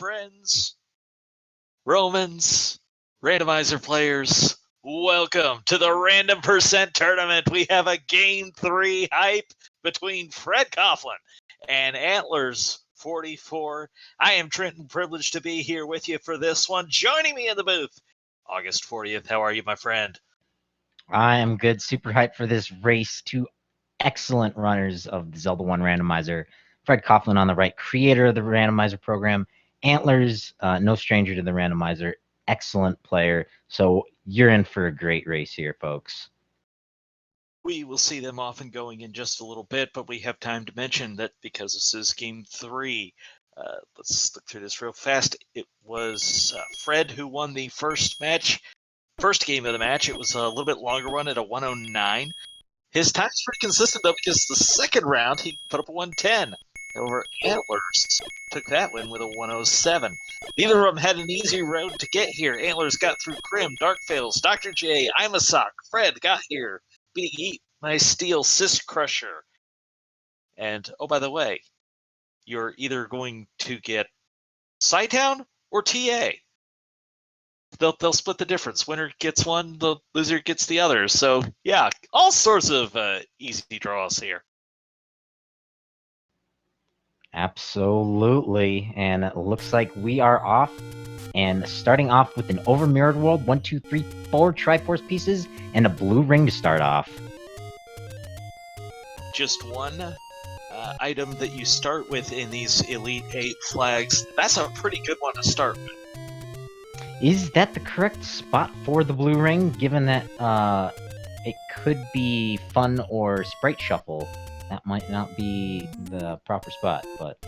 friends, Romans, Randomizer players. Welcome to the Random Percent Tournament. We have a Game 3 hype between fcoughlin and Antlerz44. I am Trenton, privileged to be here with you for this one. Joining me in the booth, August 40th. How are you, my friend? I am good. Super hyped for this race. Two excellent runners of the Zelda 1 randomizer. fcoughlin on the right, creator of the randomizer program. Antlerz, no stranger to the randomizer, excellent player. So you're in for a great race here, folks. We will see them off and going in just a little bit, but we have time to mention that because this is Game 3, let's look through this real fast. It was Fred who won the first game of the match. It was a little bit longer one at a 109. His time's pretty consistent, though, because the second round he put up a 110 over Antlerz. Took that win with a 107. Neither of them had an easy road to get here. Antlerz got through Krim, Darkfails, Dr. J, Imasock. Fred got here, beating Eat, Nice Steel, Cyst Crusher. And, oh, by the way, you're either going to get Psytown or TA. They'll split the difference. Winner gets one, the loser gets the other. So, yeah, all sorts of easy draws here. Absolutely. And it looks like we are off. And starting off with an over-mirrored world, 1, 2, 3, 4 Triforce pieces, and a blue ring to start off. Just one item that you start with in these Elite 8 flags. That's a pretty good one to start with. Is that the correct spot for the blue ring, given that it could be fun or sprite shuffle? That might not be the proper spot, but...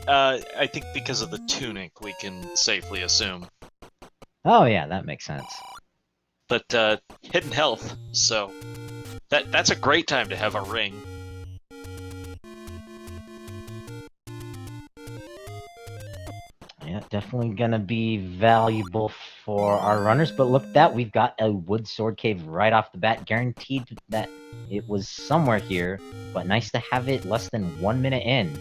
I think because of the tunic, we can safely assume. Oh yeah, that makes sense. But hidden health, so that's a great time to have a ring. Yeah, definitely gonna be valuable for our runners, but look at that, we've got a wood sword cave right off the bat, guaranteed that it was somewhere here, but nice to have it less than 1 minute in.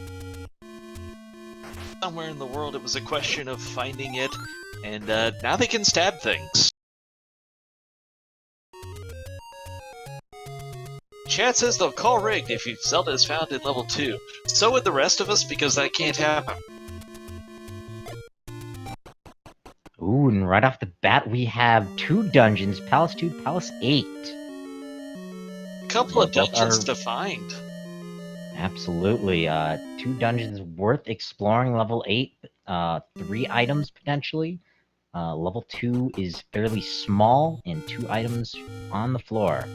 Somewhere in the world it was a question of finding it, and now they can stab things. Chat says they'll call rigged if Zelda is found in level 2. So would the rest of us, because that can't happen. Ooh, and right off the bat, we have 2 dungeons, Palace 2, Palace 8. A couple of dungeons to find. Absolutely. 2 dungeons worth exploring, level 8, 3 items potentially. Level 2 is fairly small, and 2 items on the floor.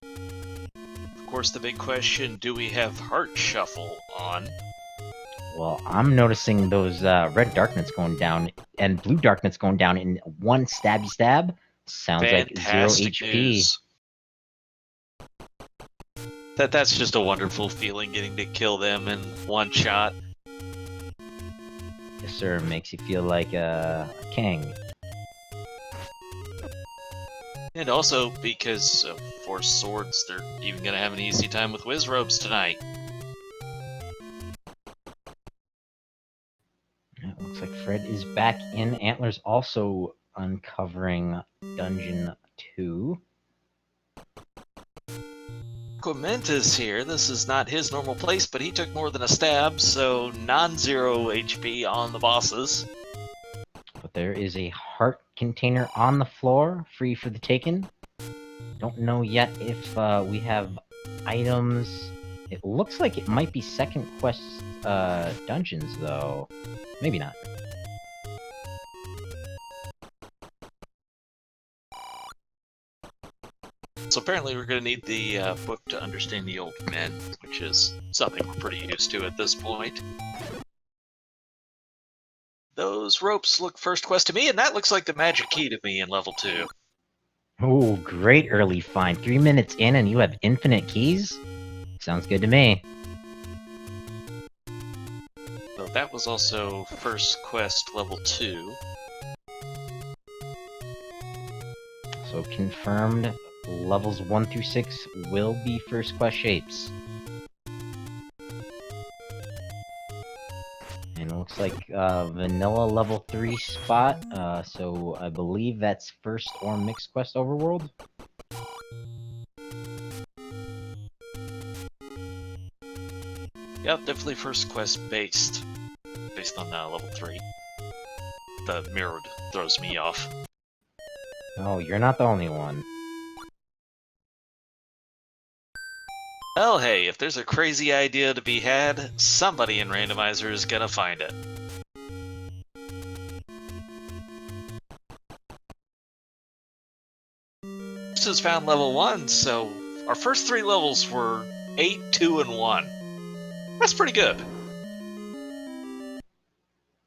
Of course, the big question, do we have Heart Shuffle on? Well, I'm noticing those red darknets going down and blue darknets going down in one stabby stab. Sounds Fantastic like 0 HP. News. That's just a wonderful feeling, getting to kill them in one shot. Yes, sir. Makes you feel like a king. And also, because of Force Swords, they're even going to have an easy time with Wiz Robes tonight. It looks like Fred is back in. Antlerz also uncovering Dungeon 2. Clement is here. This is not his normal place, but he took more than a stab, so non-zero HP on the bosses. But there is a heart container on the floor, free for the taking. Don't know yet if we have items. It looks like it might be second quest dungeons, though. Maybe not. So apparently we're going to need the book to understand the old men, which is something we're pretty used to at this point. Those ropes look first quest to me, and that looks like the magic key to me in level 2. Oh, great early find. 3 minutes in and you have infinite keys? Sounds good to me. So that was also first quest level 2. So confirmed, levels 1 through 6 will be first quest shapes. And it looks Looks like vanilla level 3 spot. So I believe that's first or mixed quest overworld. Yep, definitely first quest based on level 3. The mirrored throws me off. Oh, you're not the only one. Well, hey, if there's a crazy idea to be had, somebody in Randomizer is gonna find it. This has found level 1, so our first 3 levels were 8, 2, and 1. That's pretty good.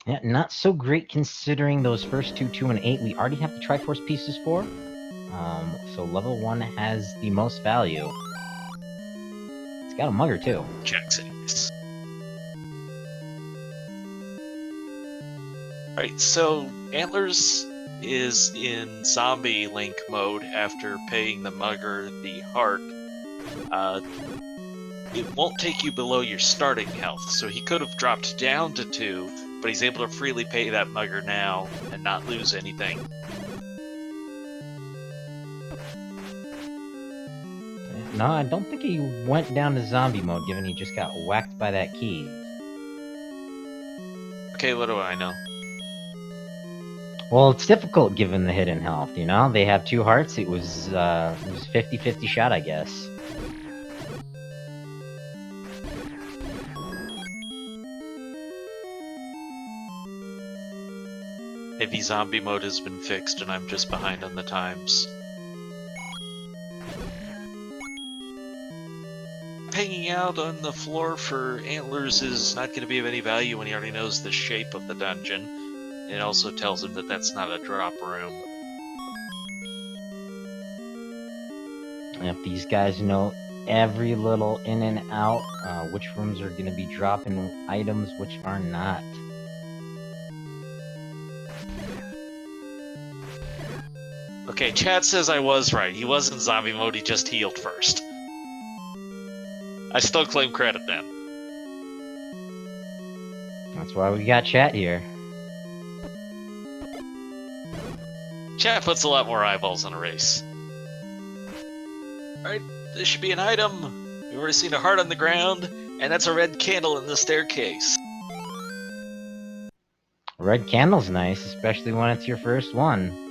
Yeah, not so great considering those first 2, 2, and 8 we already have the Triforce pieces for. So level 1 has the most value. It's got a mugger too. Jackson's. Alright, so Antlerz is in zombie link mode after paying the mugger the heart. It won't take you below your starting health, so he could have dropped down to 2, but he's able to freely pay that mugger now and not lose anything. No, I don't think he went down to zombie mode, given he just got whacked by that key. Okay, what do I know? Well, it's difficult given the hidden health, you know? They have 2 hearts, it was 50-50 shot, I guess. Maybe zombie mode has been fixed and I'm just behind on the times. Hanging out on the floor for Antlerz is not going to be of any value when he already knows the shape of the dungeon. It also tells him that that's not a drop room. If these guys know every little in and out, which rooms are going to be dropping items, which are not. Okay, chat says I was right. He was in zombie mode, he just healed first. I still claim credit then. That's why we got chat here. Chat puts a lot more eyeballs on a race. Alright, this should be an item. We've already seen a heart on the ground, and that's a red candle in the staircase. Red candle's nice, especially when it's your first one.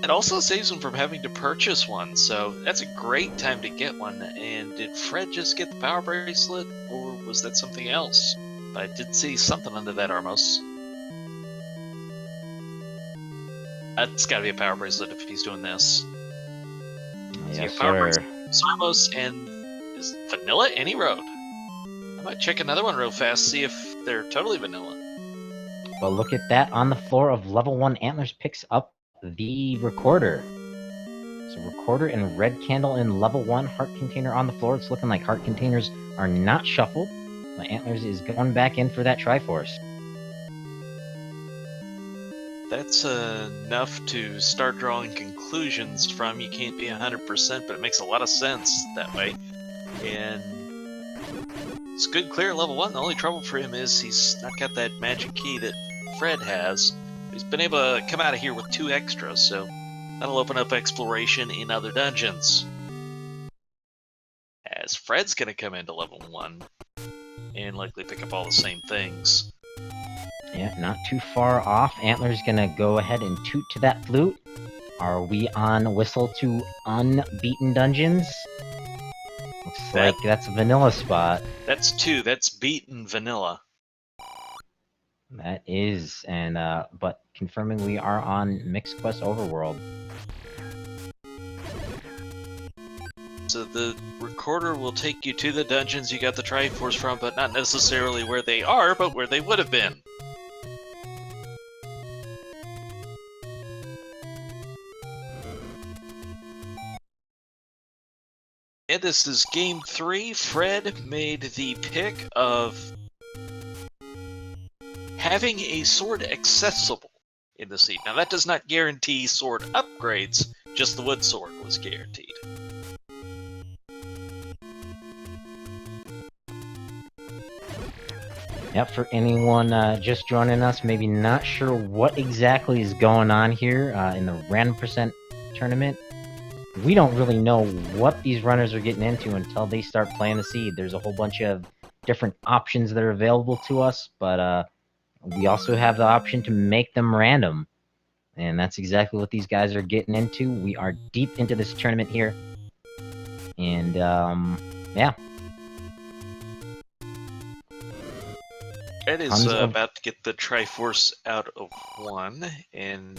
It also saves him from having to purchase one, so that's a great time to get one. And did Fred just get the power bracelet, or was that something else? I did see something under that Armos. That's gotta be a power bracelet if he's doing this. Yes, so power sir. bracelet, Armos, and is vanilla any road? I might check another one real fast, see if they're totally vanilla. But look at that, on the floor of level 1, Antlerz picks up the recorder. So recorder and red candle in level 1, heart container on the floor. It's looking like heart containers are not shuffled, but Antlerz is going back in for that Triforce. That's enough to start drawing conclusions from. You can't be 100%, but it makes a lot of sense that way. And it's good clear at level 1. The only trouble for him is he's not got that magic key that Fred has. He's been able to come out of here with 2 extras, so that'll open up exploration in other dungeons. As Fred's going to come into level 1 and likely pick up all the same things. Yeah, not too far off. Antler's gonna go ahead and toot to that flute. Are we on Whistle to Unbeaten Dungeons? Looks like that's a vanilla spot. That's 2. That's beaten vanilla. That is, and but confirming we are on Mixed Quest Overworld. So the recorder will take you to the dungeons you got the Triforce from, but not necessarily where they are, but where they would have been. And this is game 3. Fred made the pick of having a sword accessible in the seat. Now that does not guarantee sword upgrades, just the wood sword was guaranteed. Yep, for anyone just joining us, maybe not sure what exactly is going on here in the random percent tournament, we don't really know what these runners are getting into until they start playing the seed. There's a whole bunch of different options that are available to us, but we also have the option to make them random. And that's exactly what these guys are getting into. We are deep into this tournament here. And, yeah. Ed is about to get the Triforce out of one, and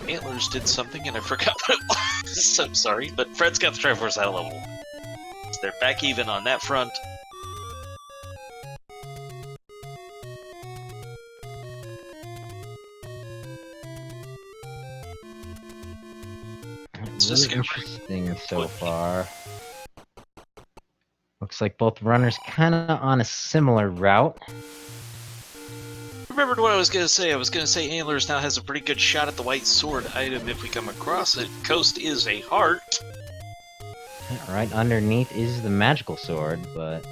Antlers did something, and I forgot what it was. So sorry, but Fred's got the Triforce out of level 1. So they're back even on that front. Really interesting so far. Looks like both runners kind of on a similar route. Remembered what I was going to say. I was going to say Antlers now has a pretty good shot at the white sword item if we come across it. Coast is a heart. Right underneath is the magical sword, but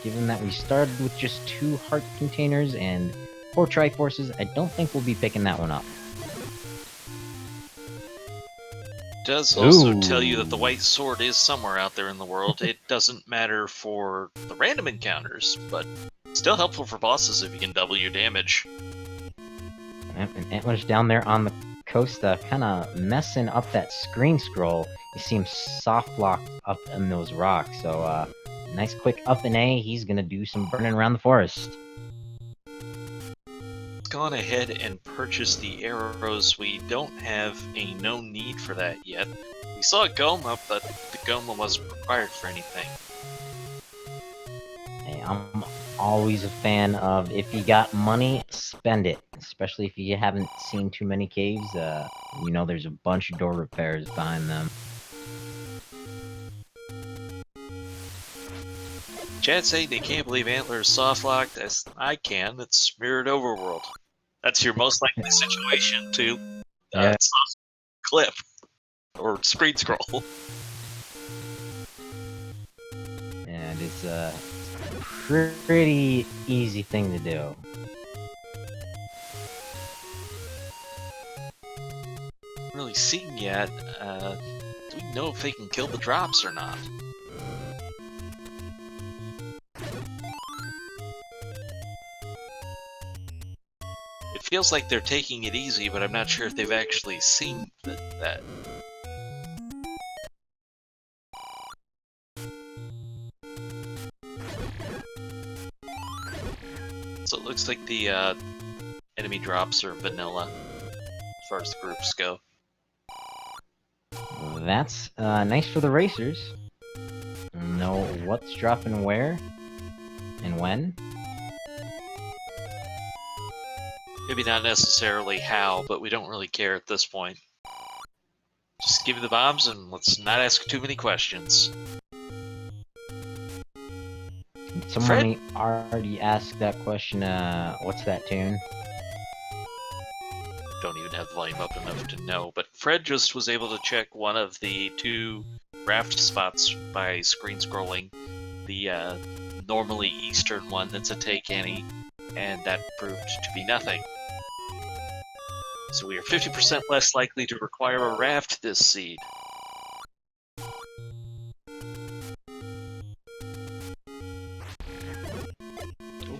given that we started with just 2 heart containers and 4 Triforces, I don't think we'll be picking that one up. Does also tell you that the white sword is somewhere out there in the world. It doesn't matter for the random encounters, but still helpful for bosses if you can double your damage. And Antler's down there on the coast, kind of messing up that screen scroll. You see him soft locked up in those rocks, so nice quick up and A. He's gonna do some burning around the forest. Gone ahead and purchased the arrows. We don't have a known need for that yet. We saw a Goma, but the Goma wasn't required for anything. Hey, I'm always a fan of if you got money, spend it. Especially if you haven't seen too many caves. You know there's a bunch of door repairs behind them. Chad saying they can't believe Antler's soft locked. As I can. It's mirrored overworld. That's your most likely situation to soft clip or screen scroll. And it's a pretty easy thing to do. Really seen yet. Do we know if they can kill the drops or not? It feels like they're taking it easy, but I'm not sure if they've actually seen that. So it looks like the enemy drops are vanilla as far as the groups go. That's nice for the racers. Know what's dropping where and when. Maybe not necessarily how, but we don't really care at this point. Just give me the bombs and let's not ask too many questions. Someone already asked that question, what's that tune? Don't even have the volume up enough to know, but Fred just was able to check one of the 2 raft spots by screen scrolling. The normally eastern one that's a take any, and that proved to be nothing. So we are 50% less likely to require a raft this seed.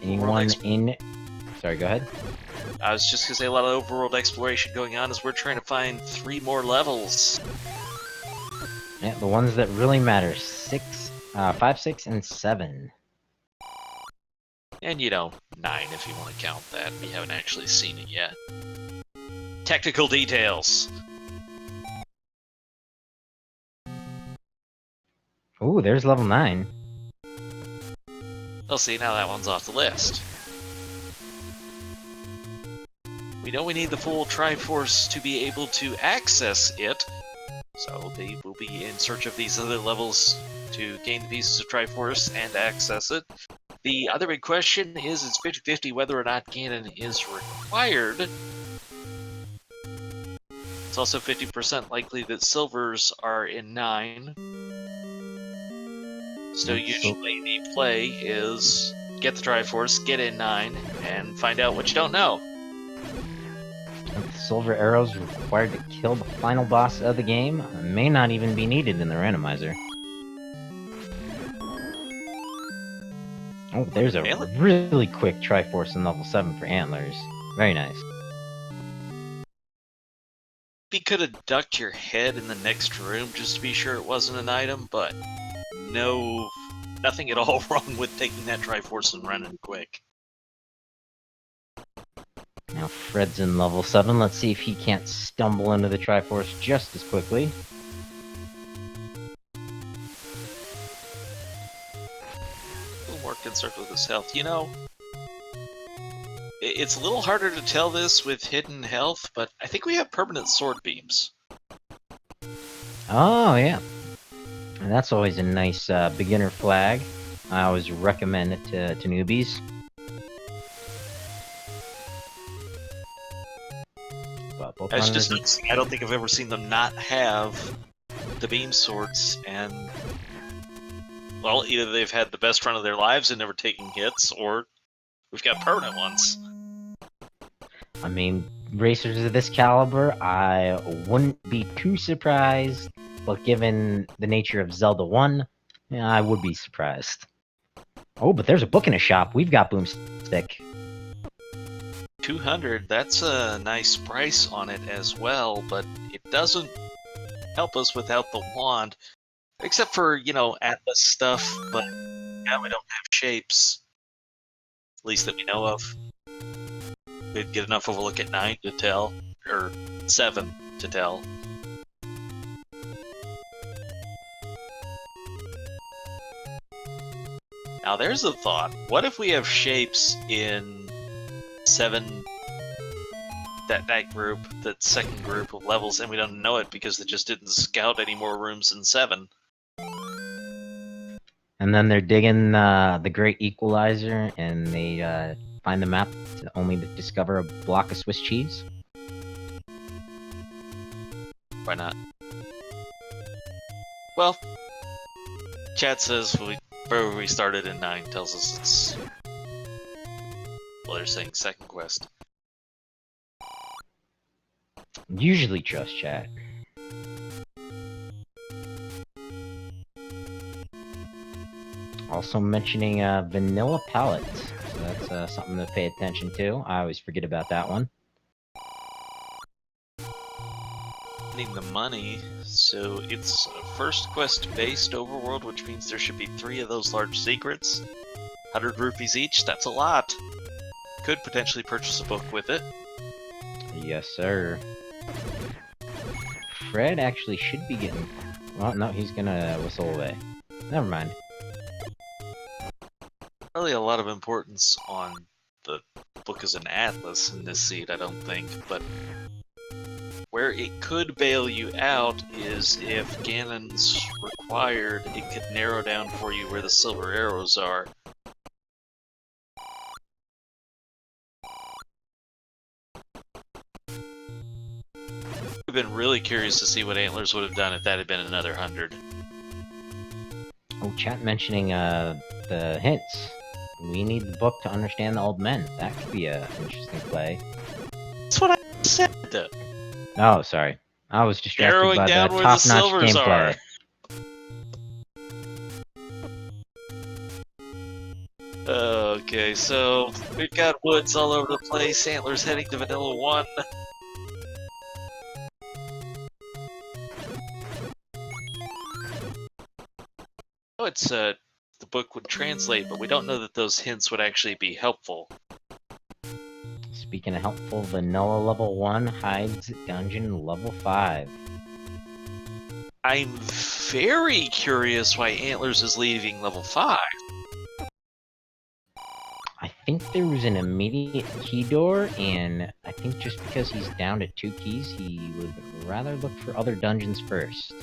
Anyone in... Sorry, go ahead. I was just going to say a lot of overworld exploration going on as we're trying to find 3 more levels. Yeah, the ones that really matter. 5, 6, and 7. And, 9 if you want to count that. We haven't actually seen it yet. Technical details. Ooh, there's level 9. Well, see, now that one's off the list. We know we need the full Triforce to be able to access it, so they will be in search of these other levels to gain the pieces of Triforce and access it. The other big question is, it's 50-50 whether or not Ganon is required. It's also 50% likely that silvers are in 9. So usually the play is get the Triforce, get in 9, and find out what you don't know. The silver arrows required to kill the final boss of the game may not even be needed in the randomizer. Oh, there's a really quick Triforce in level 7 for Antlers. Very nice. You could have ducked your head in the next room just to be sure it wasn't an item, but nothing at all wrong with taking that Triforce and running quick. Now Fred's in level 7. Let's see if he can't stumble into the Triforce just as quickly. A little more concerned with his health. You know, it's a little harder to tell this with hidden health, but I think we have permanent sword beams. Oh, yeah. And that's always a nice beginner flag. I always recommend it to newbies. I don't think I've ever seen them not have the beam swords, and well, either they've had the best run of their lives and never taking hits, or we've got permanent ones. I mean, racers of this caliber, I wouldn't be too surprised, but given the nature of Zelda 1, yeah, I would be surprised. Oh, but there's a book in a shop. We've got Boomstick. 200, that's a nice price on it as well, but it doesn't help us without the wand. Except for, you know, Atlas stuff, but yeah, we don't have shapes. At least that we know of. We'd get enough of a look at 9 to tell, or 7 to tell. Now there's a thought. What if we have shapes in 7, that group, that second group of levels, and we don't know it because they just didn't scout any more rooms in 7? And then they're digging the Great Equalizer, and they find the map only to discover a block of Swiss cheese? Why not? Well, chat says wherever we started in 9 tells us it's... Well, they're saying second quest. Usually trust chat. Also mentioning vanilla palettes. So that's something to pay attention to. I always forget about that one. Need the money, so it's a first quest based overworld, which means there should be 3 of those large secrets. 100 rupees each, that's a lot. Could potentially purchase a book with it. Yes, sir. Fred actually should be getting... Well, no, he's gonna whistle away. Never mind. Really a lot of importance on the book as an atlas in this seed, I don't think, but where it could bail you out is if Ganon's required, it could narrow down for you where the silver arrows are. I've been really curious to see what Antlers would have done if that had been another 100. Oh, chat mentioning the hints. We need the book to understand the old men. That could be an interesting play. That's what I said! Oh, sorry. I was distracted Narrowing by down the where the top-notch silvers gameplay. Are. Okay, so we've got woods all over the place. Antlers heading to Vanilla 1. Oh, it's the book would translate, but we don't know that those hints would actually be helpful. Speaking of helpful, Vanilla level 1 hides dungeon level 5. I'm very curious why Antlers is leaving level 5. I think there was an immediate key door, and I think just because he's down to 2 keys, he would rather look for other dungeons first.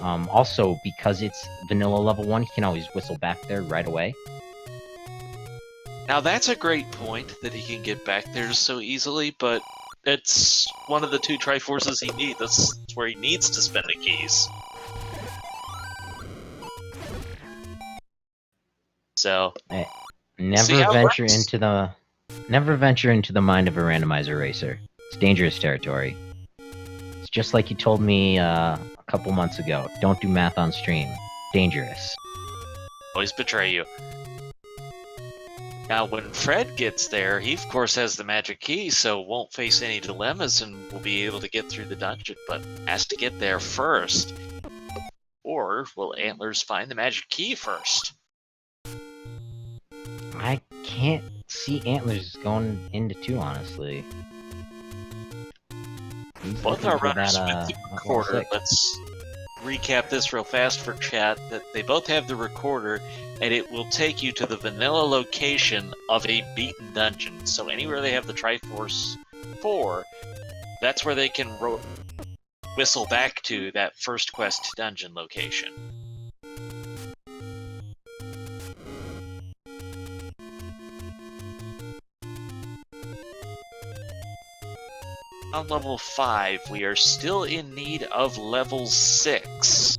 Also, because it's Vanilla level 1, he can always whistle back there right away. Now that's a great point, that he can get back there so easily, but it's one of the 2 Triforces he needs. That's where he needs to spend the keys. So Never venture into the mind of a randomizer racer. It's dangerous territory. It's just like you told me a couple months ago. Don't do math on stream. Dangerous. Always betray you. Now, when Fred gets there, he of course has the magic key, so won't face any dilemmas and will be able to get through the dungeon, but has to get there first. Or will Antlers find the magic key first? I can't see Antlers going into 2, honestly. Both our runners with the recorder. Let's recap this real fast for chat, that they both have the recorder, and it will take you to the vanilla location of a beaten dungeon. So anywhere they have the Triforce 4, that's where they can whistle back to that first quest dungeon location. On level 5, we are still in need of level 6.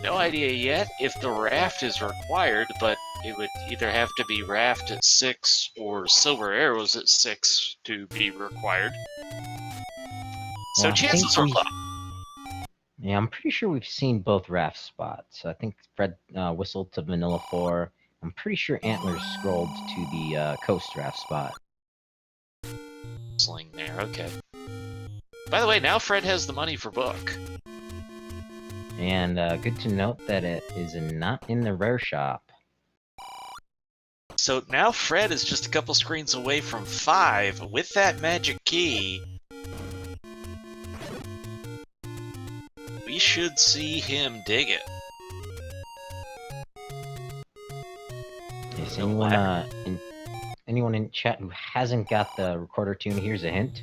No idea yet if the raft is required, but it would either have to be raft at 6 or silver arrows at 6 to be required. So chances are low. Yeah, I'm pretty sure we've seen both raft spots. I think Fred whistled to vanilla 4. I'm pretty sure Antlers scrolled to the coast raft spot. Whistling there, okay. By the way, now Fred has the money for book. And good to note that it is not in the rare shop. So now Fred is just a couple screens away from 5 with that magic key. We should see him dig it. Is anyone in chat who hasn't got the recorder tune? Here's a hint.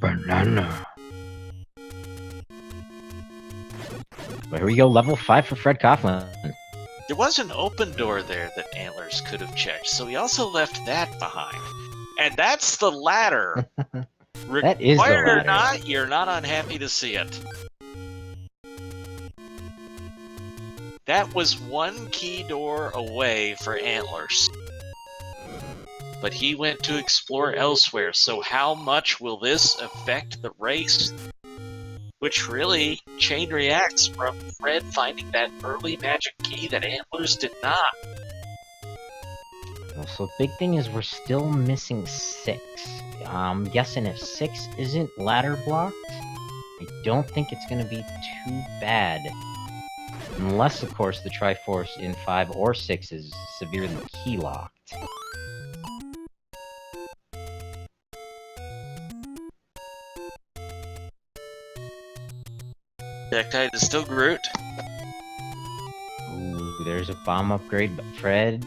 Banana. But here we go, level 5 for Fred Coughlin. There was an open door there that Antlers could have checked, so he also left that behind. And that's the ladder. That is the ladder. Required or not, you're not unhappy to see it. That was one key door away for Antlers. But he went to explore elsewhere, so how much will this affect the race? Which really chain reacts from Fred finding that early magic key that Antlers did not. Well, so the big thing is we're still missing 6. I'm guessing if 6 isn't ladder blocked, I don't think it's going to be too bad. Unless, of course, the Triforce in 5 or 6 is severely key locked. Dectide is still Groot. Ooh, there's a bomb upgrade, but Fred...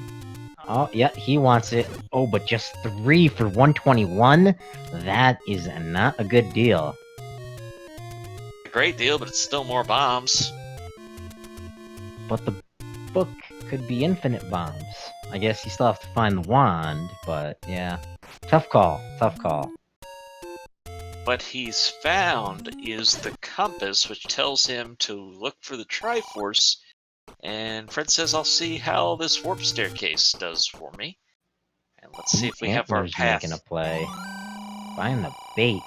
Oh, yeah, he wants it. Oh, but just 3 for 121? That is not a good deal. A great deal, but it's still more bombs. But the book could be infinite bombs. I guess you still have to find the wand, but yeah. Tough call, tough call. What he's found is the compass, which tells him to look for the Triforce. And Fred says, I'll see how this warp staircase does for me. And let's see if we have our path. Making a play. Find the bait.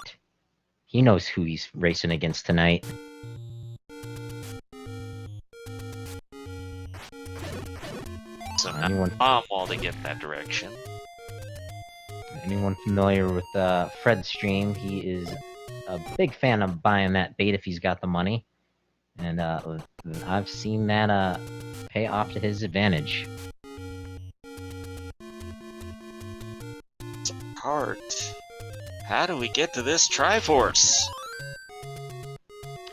He knows who he's racing against tonight. So not bomb wall to get that direction. Anyone familiar with Fred's stream, he is a big fan of buying that bait if he's got the money. And I've seen that pay off to his advantage. It's hard. How do we get to this Triforce?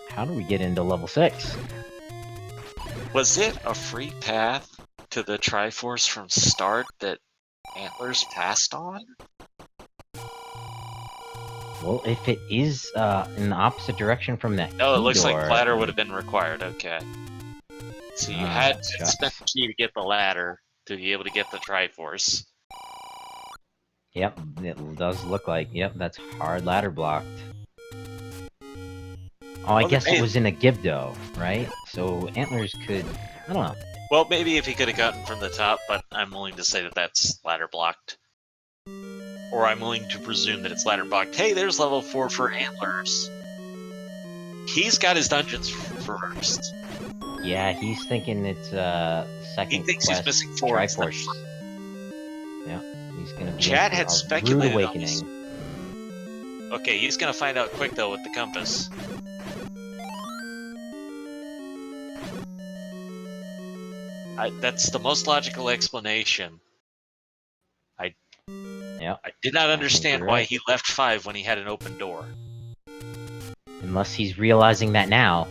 How do we get into level 6? Was it a free path to the Triforce from start that Antlers passed on? Well, if it is in the opposite direction from that No, it looks door, like ladder would have been required, okay. So you had to spend the key to get the ladder to be able to get the Triforce. Yep, it does look like, yep, that's hard ladder blocked. Oh, I guess it was in a Gibdo, right? So Antlers could... I don't know. Well, maybe if he could have gotten from the top, but I'm willing to say that that's ladder blocked. Or I'm willing to presume that it's ladder blocked. Hey, there's level 4 for Antlers. He's got his dungeons reversed. Yeah, he's thinking it's second He thinks quest, he's missing 4. Triforce. Yeah, he's gonna be Chad had speculated rude on this. awakening. Okay, he's gonna find out quick though with the compass. That's the most logical explanation. I did not understand why he left 5 when he had an open door. Unless he's realizing that now.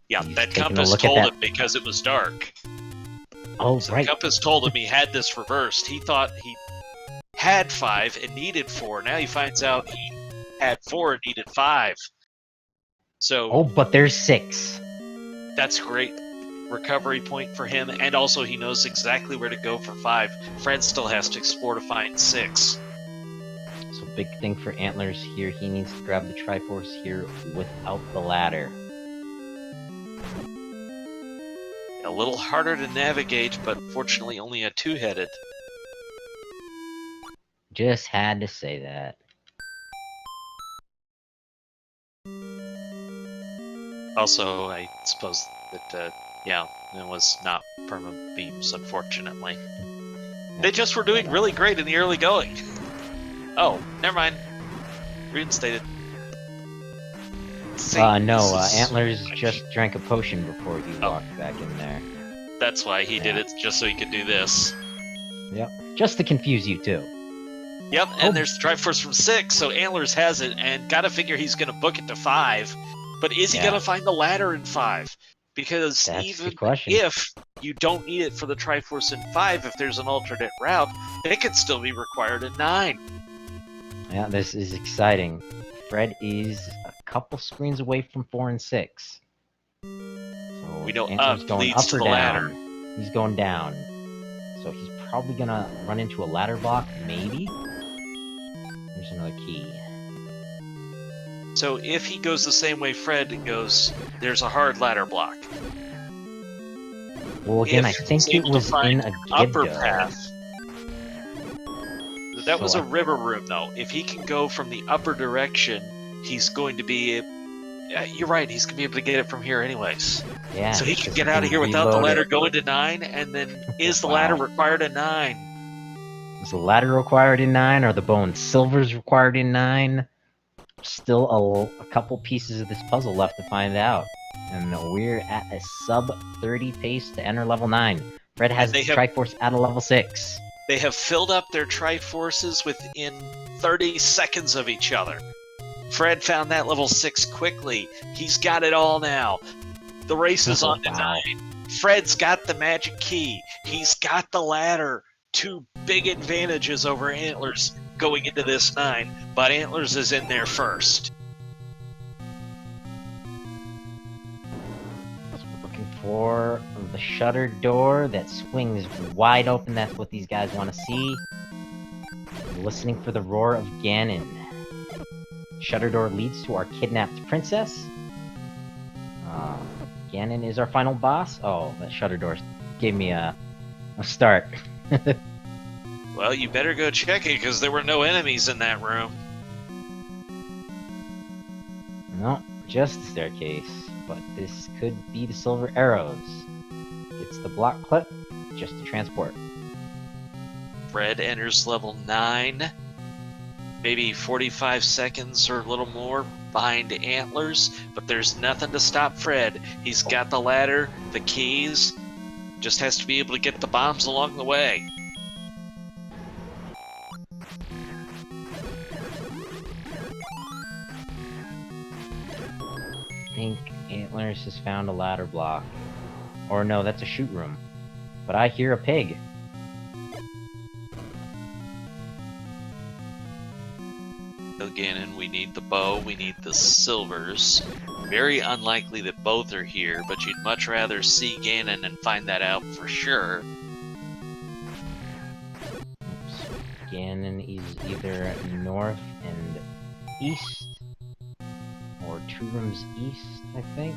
Yeah, that compass told him because it was dark. Oh, so right. The compass told him he had this reversed. He thought he had 5 and needed 4. Now he finds out he had 4 and needed 5. So. Oh, but there's 6. That's a great recovery point for him, and also he knows exactly where to go for 5. Fred still has to explore to find 6. So big thing for Antlers here, he needs to grab the Triforce here without the ladder. A little harder to navigate, but fortunately only a 2-headed. Just had to say that. Also, I suppose that, yeah, it was not perma beams, unfortunately. They just were doing really great in the early going. Oh, never mind. Reinstated. No, Antlers just drank a potion before he walked back in there. That's why he did it, just so he could do this. Yep, just to confuse you too. Yep, and there's the Triforce from 6, so Antlers has it, and gotta figure he's gonna book it to 5. But is he gonna find the ladder in 5? Because even if you don't need it for the Triforce in 5, if there's an alternate route, it could still be required in 9. Yeah, this is exciting. Fred is a couple screens away from 4 and 6. So we know Antlers going leads up to or the down. ladder. He's going down. So he's probably gonna run into a ladder block, maybe? There's another key. So if he goes the same way Fred goes, there's a hard ladder block. Well, again, I think it was in a upper Gibdo. path. That was a river room, though. If he can go from the upper direction, he's going to be... you're right, he's going to be able to get it from here anyways. Yeah. So he can get out of here without the ladder going to 9, and then is the ladder required in 9? Is the ladder required in 9? Are the bone silvers required in 9? Still a couple pieces of this puzzle left to find out. And we're at a sub-30 pace to enter level 9. Fred has the Triforce at a level 6. They have filled up their Triforces within 30 seconds of each other. Fred found that level 6 quickly. He's got it all now. The race is on to 9. Fred's got the magic key. He's got the ladder. 2 big advantages over Antlers going into this 9, but Antlers is in there first. Looking for the shuttered door that swings wide open. That's what these guys want to see. Listening for the roar of Ganon. Shutter door leads to our kidnapped princess. Ganon is our final boss. Oh, that shutter door gave me a start. Well, you better go check it, because there were no enemies in that room. No, just the staircase. But this could be the silver arrows. It's the block clip, just to transport. Fred enters level 9. Maybe 45 seconds or a little more behind Antlers, but there's nothing to stop Fred. He's got the ladder, the keys, just has to be able to get the bombs along the way. I think Antlers has found a ladder block. Or no, that's a shoot room. But I hear a pig. Ganon, we need the bow, we need the silvers. Very unlikely that both are here, but you'd much rather see Ganon and find that out for sure. Ganon is either north and east, or 2 rooms east, I think.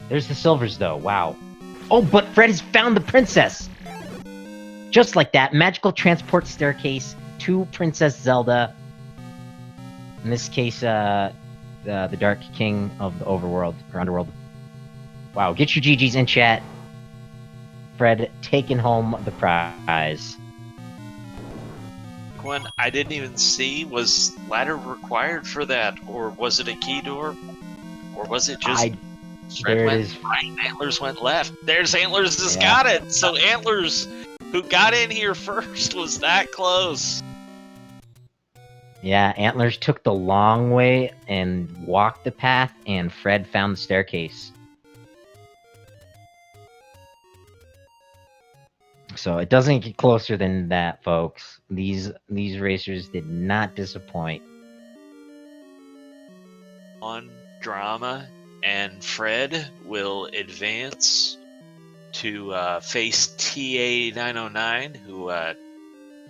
There's the silvers, though. Wow. Oh, but Fred has found the princess! Just like that, magical transport staircase to Princess Zelda. In this case, the Dark King of the Overworld, or Underworld. Wow, get your GGs in chat. Fred taking home the prize. One I didn't even see, was ladder required for that, or was it a key door? Or was it just Fred went right, Antlerz went left? There's Antlerz has got it! So Antlerz, who got in here first, was that close. Yeah, Antlerz took the long way and walked the path, and Fred found the staircase. So it doesn't get closer than that, folks. These racers did not disappoint. On drama, and Fred will advance to face TA909, who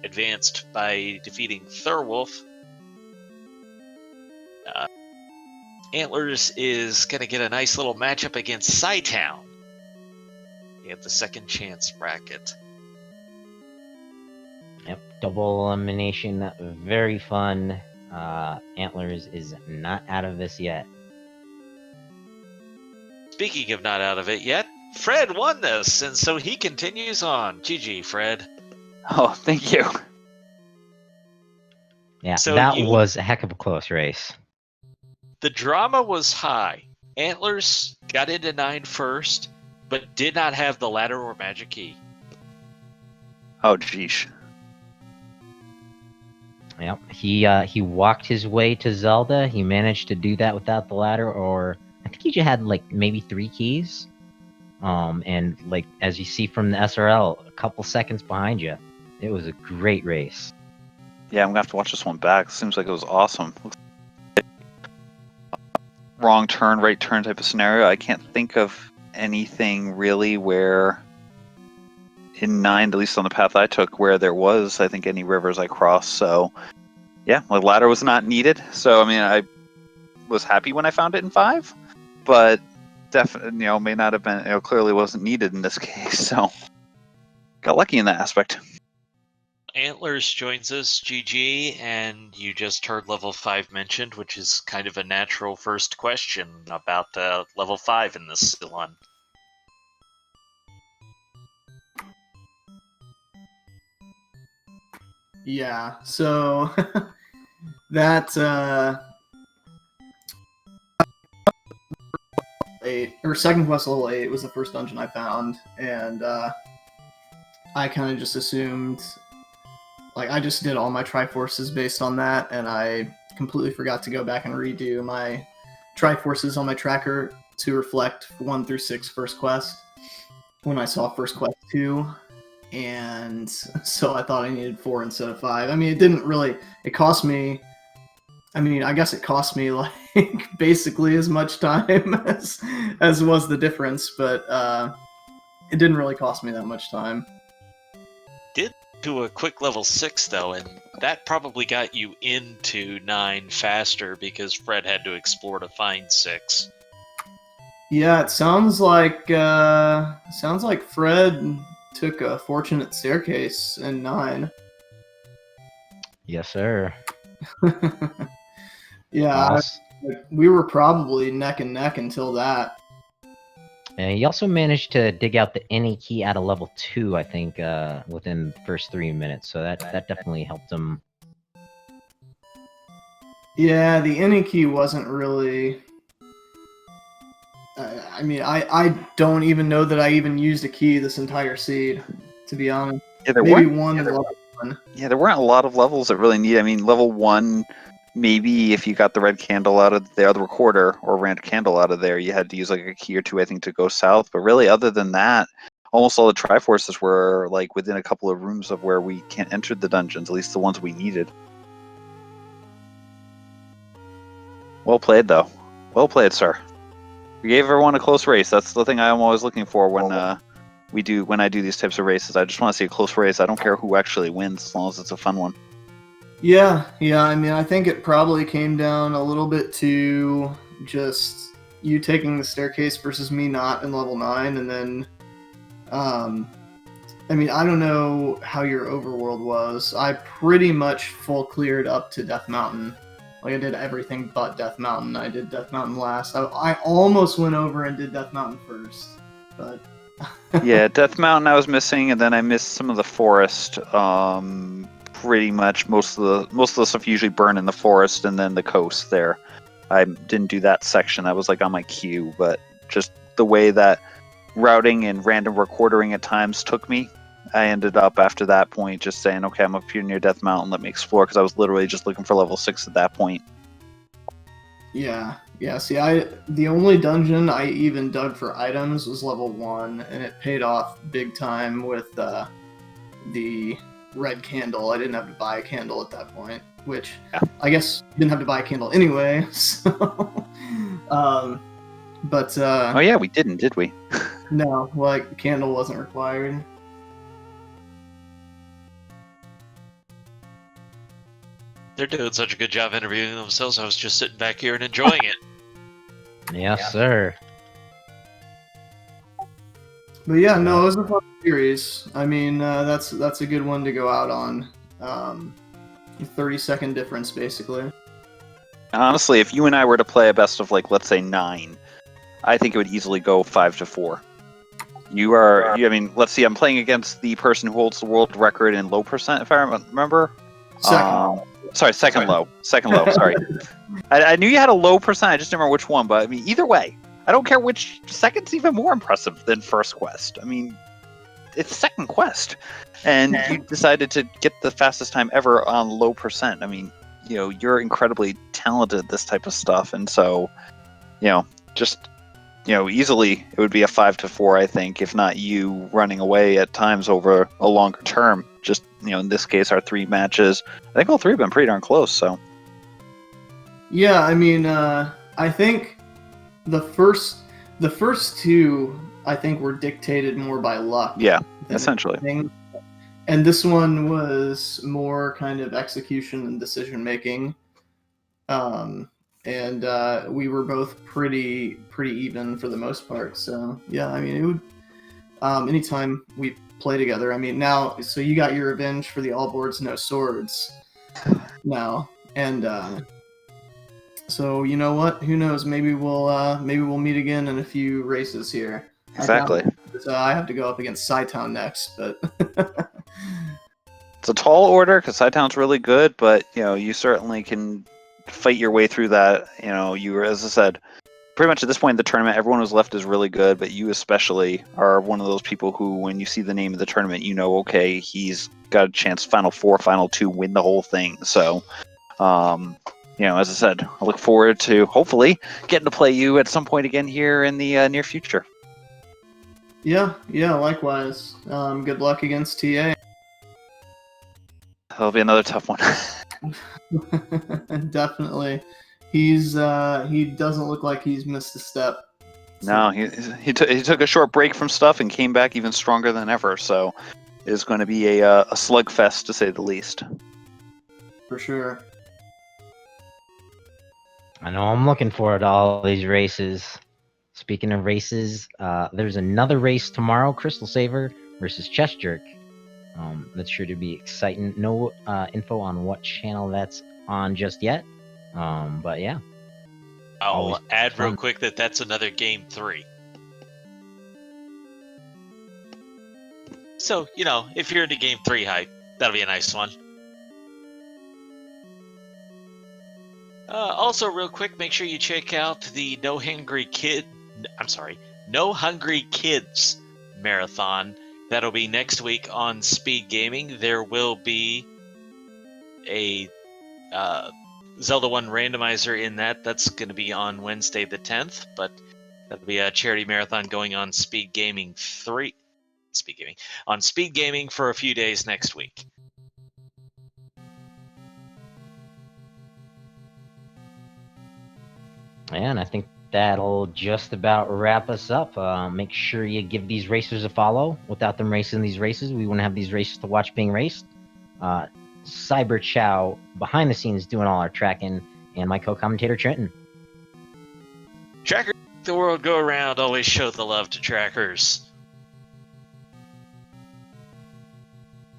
advanced by defeating Thurwolf. Antlerz is going to get a nice little matchup against Sci-Town in the second chance bracket. Yep, double elimination, very fun. Antlerz is not out of this yet. Speaking of not out of it yet, Fred won this, and so he continues on. GG, Fred. Oh, thank you. Yeah, So that was a heck of a close race. The drama was high. Antlerz got into 9 first, but did not have the ladder or magic key. Oh, geesh. Yep, he walked his way to Zelda. He managed to do that without the ladder, or I think he just had like maybe 3 keys. And like as you see from the SRL, a couple seconds behind you. It was a great race. Yeah, I'm gonna have to watch this one back. Seems like it was awesome. Wrong turn, right turn type of scenario. I can't think of anything really where in 9, at least on the path I took, where there was, I think, any rivers I crossed. So, yeah, my ladder was not needed. So, I mean, I was happy when I found it in 5, but definitely, may not have been, clearly wasn't needed in this case. So, got lucky in that aspect. Antlerz joins us, GG, and you just heard level 5 mentioned, which is kind of a natural first question about level 5 in this one. Yeah, so that 8 or second quest level 8 was the first dungeon I found, and I kind of just assumed, like, I just did all my Triforces based on that, and I completely forgot to go back and redo my Triforces on my tracker to reflect 1 through 6 first quest when I saw first quest 2. And so I thought I needed 4 instead of 5. I mean, it didn't really, it cost me, I mean, I guess it cost me like basically as much time as was the difference, but it didn't really cost me that much time. Did to a quick level 6 though, and that probably got you into 9 faster because Fred had to explore to find 6. Yeah, it sounds like Fred took a fortunate staircase in 9. Yes, sir. Yeah, we were probably neck and neck until that. And he also managed to dig out the any key at a level 2, I think, within the first 3 minutes. So that definitely helped him. Yeah, the any key wasn't really. I mean, I don't even know that I even used a key this entire seed, to be honest. Yeah, there Maybe weren't, one in level 1. Yeah, there weren't a lot of levels that really need. I mean, level 1, maybe if you got the red candle out of the other recorder or red candle out of there, you had to use like a key or 2, I think, to go south. But really, other than that, almost all the Triforces were like within a couple of rooms of where we can't enter the dungeons, at least the ones we needed. Well played, though. Well played, sir. We gave everyone a close race. That's the thing I'm always looking for when I do these types of races. I just want to see a close race. I don't care who actually wins, as long as it's a fun one. Yeah. I mean, I think it probably came down a little bit to just you taking the staircase versus me not in level 9, and then, I mean, I don't know how your overworld was. I pretty much full cleared up to Death Mountain. Like, I did everything but Death Mountain. I did Death Mountain last. I almost went over and did Death Mountain first, but... Yeah, Death Mountain I was missing, and then I missed some of the forest. Pretty much most of the stuff you usually burn in the forest, and then the coast there. I didn't do that section. That was like on my queue, but just the way that routing and random recording at times took me, I ended up after that point just saying, okay, I'm up here near Death Mountain, let me explore, because I was literally just looking for level 6 at that point. Yeah. See, the only dungeon I even dug for items was level 1, and it paid off big time with the red candle. I didn't have to buy a candle at that point, which I guess you didn't have to buy a candle anyway. So, but oh yeah, we didn't, did we? No, like, candle wasn't required. They're doing such a good job interviewing themselves. I was just sitting back here and enjoying it. Yes, sir. But yeah, no, it was a fun series. I mean, that's a good one to go out on. 30-second difference, basically. Honestly, if you and I were to play a best of, like, let's say 9, I think it would easily go 5-4. I mean, let's see, I'm playing against the person who holds the world record in low percent, if I remember. Second low. Sorry. I knew you had a low percent, I just didn't remember which one, but I mean, either way, I don't care which. Second's even more impressive than first quest. I mean, it's second quest, and you decided to get the fastest time ever on low percent. I mean, you're incredibly talented at this type of stuff, and so, easily it would be a 5-4, I think, if not you running away at times over a longer term. Just, in this case, our 3 matches, I think all 3 have been pretty darn close, so. Yeah, I mean, I think the first 2, I think, were dictated more by luck. Yeah, essentially. Anything. And this one was more kind of execution and decision making. And we were both pretty even for the most part. So yeah, I mean, it would. Anytime we play together, I mean, now, so you got your revenge for the all boards, no swords now, and so you know what? Who knows? Maybe we'll meet again in a few races here. Exactly. I have to go up against Sci-Town next, but it's a tall order because Sci-Town's really good, but you certainly can fight your way through that. You were, as I said, pretty much at this point in the tournament, everyone who's left is really good, but you especially are one of those people who, when you see the name of the tournament, okay, he's got a chance, Final 4, Final 2, win the whole thing. So, as I said, I look forward to hopefully getting to play you at some point again here in the near future. Yeah, likewise. Good luck against TA. That'll be another tough one. Definitely. He doesn't look like he's missed a step. No, he took a short break from stuff and came back even stronger than ever. So it's going to be a slugfest, to say the least. For sure. I know I'm looking forward to all these races. Speaking of races, there's another race tomorrow, Crystal Saver versus Chest Jerk. That's sure to be exciting. No info on what channel that's on just yet. But yeah. I'll add real quick that's another game 3. So, if you're into game 3 hype, that'll be a nice one. Also, real quick, make sure you check out the No Hungry Kids marathon. That'll be next week on SpeedGaming. There will be a Zelda 1 randomizer in that. That's going to be on Wednesday the 10th, but that'll be a charity marathon going on SpeedGaming for a few days next week. And I think that'll just about wrap us up. Make sure you give these racers a follow. Without them racing these races, we wouldn't have these races to watch being raced. Cyber Chow behind the scenes doing all our tracking, and my co-commentator Trenton. Trackers, the world go around. Always show the love to trackers.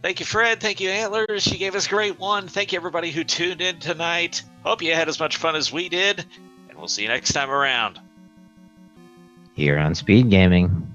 Thank you, Fred. Thank you, Antlers. You gave us a great one. Thank you, everybody who tuned in tonight. Hope you had as much fun as we did, and we'll see you next time around. Here on Speed Gaming.